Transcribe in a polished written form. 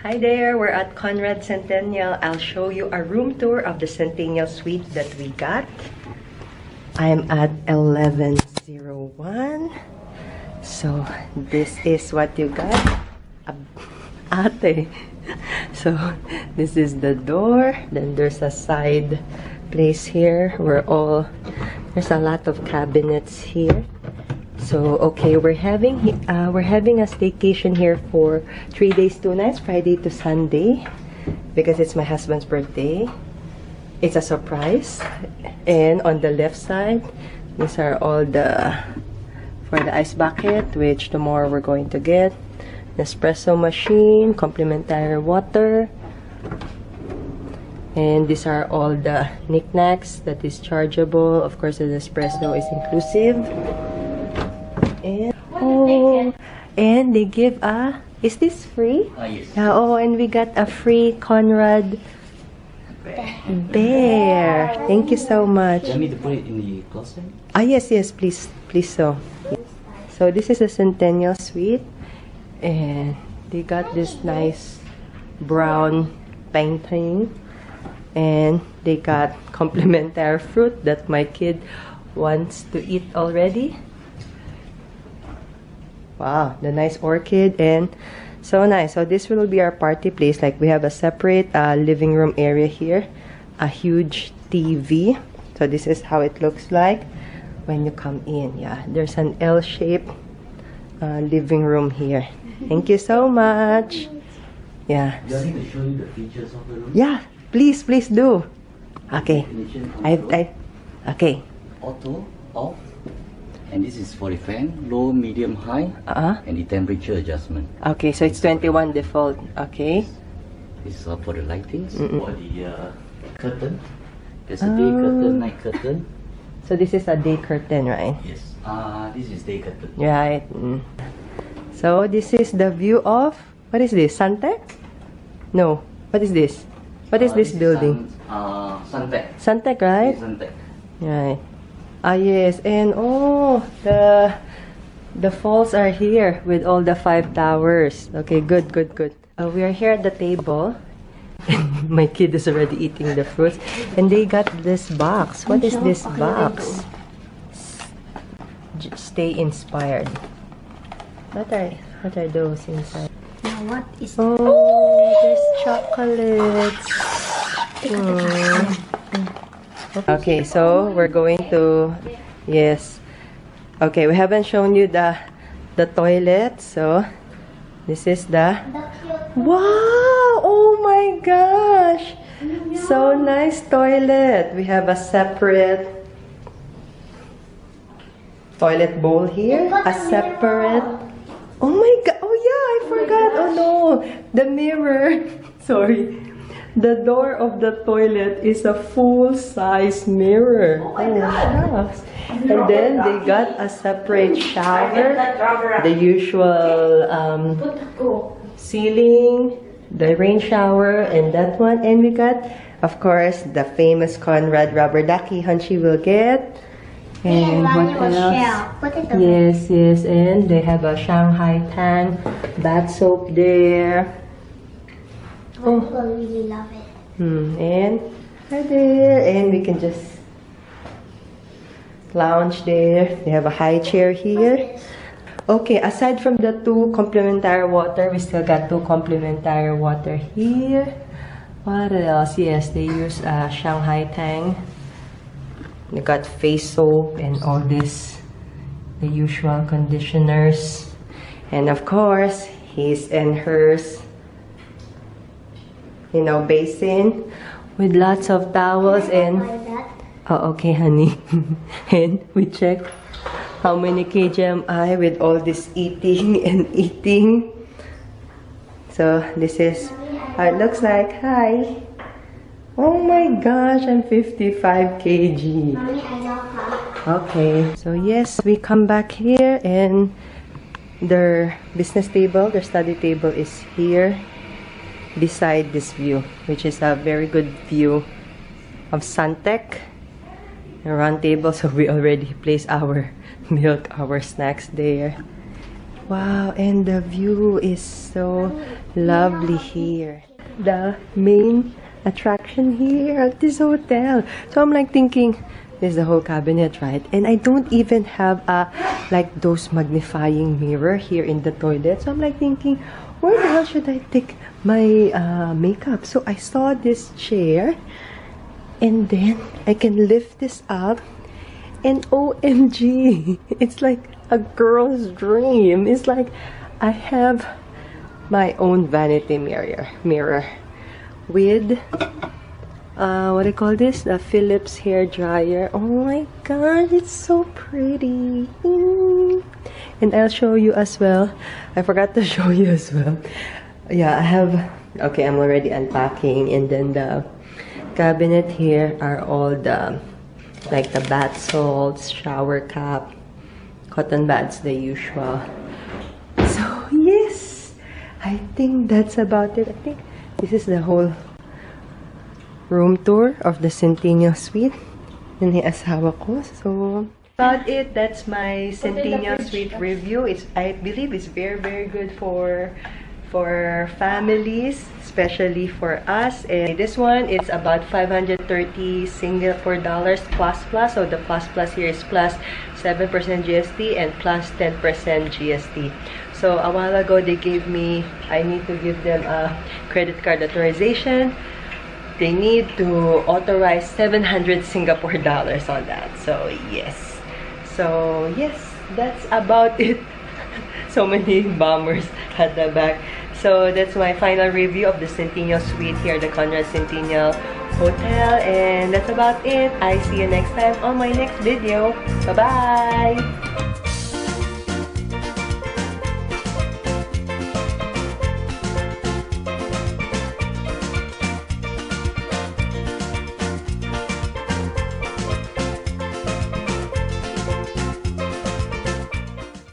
Hi there, we're at Conrad Centennial. I'll show you a room tour of the Centennial suite that we got. I'm at 1101. So this is what you got. Ate. So this is the door. Then there's a side place here where there's a lot of cabinets here. So okay, we're having a staycation here for 3 days, 2 nights, Friday to Sunday, because it's my husband's birthday. It's a surprise. And on the left side, these are all for the ice bucket, which tomorrow we're going to get. Espresso machine, complimentary water, and these are all the knickknacks that is chargeable. Of course, the espresso is inclusive. And they give is this free? Yes. Oh, and we got a free Conrad bear. Thank you so much. You want me to put it in the closet? Yes, please so. So this is a Centennial suite, and they got this nice brown painting, and they got complimentary fruit that my kid wants to eat already. Wow, the nice orchid, and so nice. So this will be our party place. Like, we have a separate living room area here, a huge TV. So this is how it looks like when you come in. Yeah, there's an L-shaped living room here. Thank you so much. Yeah. Do you want me to show you the features of the room? Yeah, please do. Okay. Okay. Auto, off. And this is for the fan, low, medium, high, and the temperature adjustment. Okay, so it's 21 default. Okay. This is for the lightings. For the curtain. There's a day curtain, night curtain. So this is a day curtain, right? Yes. This is day curtain. Right. So this is the view of, what is this? Suntec? No. What is this? What is this building? Suntec. Suntec, right? Suntec. Right. Yes, and the falls are here with all the 5 towers. Okay, good. We are here at the table. My kid is already eating the fruits, and they got this box. What is this box? Stay inspired. What are those inside? Now what is there's chocolates. Okay, so we're going to, yes. Okay, we haven't shown you the toilet, so this is the, wow, oh my gosh, so nice toilet. We have a separate toilet bowl here, a separate, oh my god, oh yeah, I forgot, oh no, the mirror, sorry. The door of the toilet is a full-size mirror. Oh, yes. And then they got a separate shower, the usual ceiling, the rain shower, and that one. And we got, of course, the famous Conrad rubber ducky Hunchi will get. And what else? Yes. And they have a Shanghai Tang bath soap there. People really love it. And right there, and we can just lounge there. They have a high chair here. Okay, aside from the 2 complimentary water, we still got 2 complimentary water here. What else? Yes, they use Shanghai Tang. They got face soap and all this, the usual conditioners, and of course his and hers, basin with lots of towels and okay, honey. And we check how many kg am I with all this eating and eating. So this is how it looks like. Hi. Oh my gosh, I'm 55 kg. Okay, so yes, we come back here, and their business table, their study table is here beside this view, which is a very good view of Suntec. A round table, so we already placed our milk, our snacks there. Wow, and the view is so lovely here. The main attraction here at this hotel. So I'm like thinking, this is the whole cabinet, right? And I don't even have like those magnifying mirror here in the toilet. So I'm like thinking, where the hell should I take my makeup? So I saw this chair, and then I can lift this up, and OMG, it's like a girl's dream. It's like I have my own vanity mirror with what do you call this? The Philips hair dryer. Oh my god, it's so pretty. And I'll show you as well. I forgot to show you as well. Yeah, I have. Okay, I'm already unpacking, and then the cabinet here are all the like the bath salts, shower cap, cotton buds, the usual. So yes, I think that's about it. I think this is the whole room tour of the Centennial Suite ng asawa ko. So about it, that's my Centennial Suite review. I believe it's very good for families, especially for us. And this one, it's about 530 Singapore dollars plus. So the plus here is plus 7% GST and plus 10% GST. So a while ago, they gave me, I need to give them a credit card authorization. They need to authorize 700 Singapore dollars on that. So yes. So yes, that's about it. So many bombers at the back. So that's my final review of the Centennial Suite here at the Conrad Centennial Hotel. And that's about it. I see you next time on my next video. Bye-bye!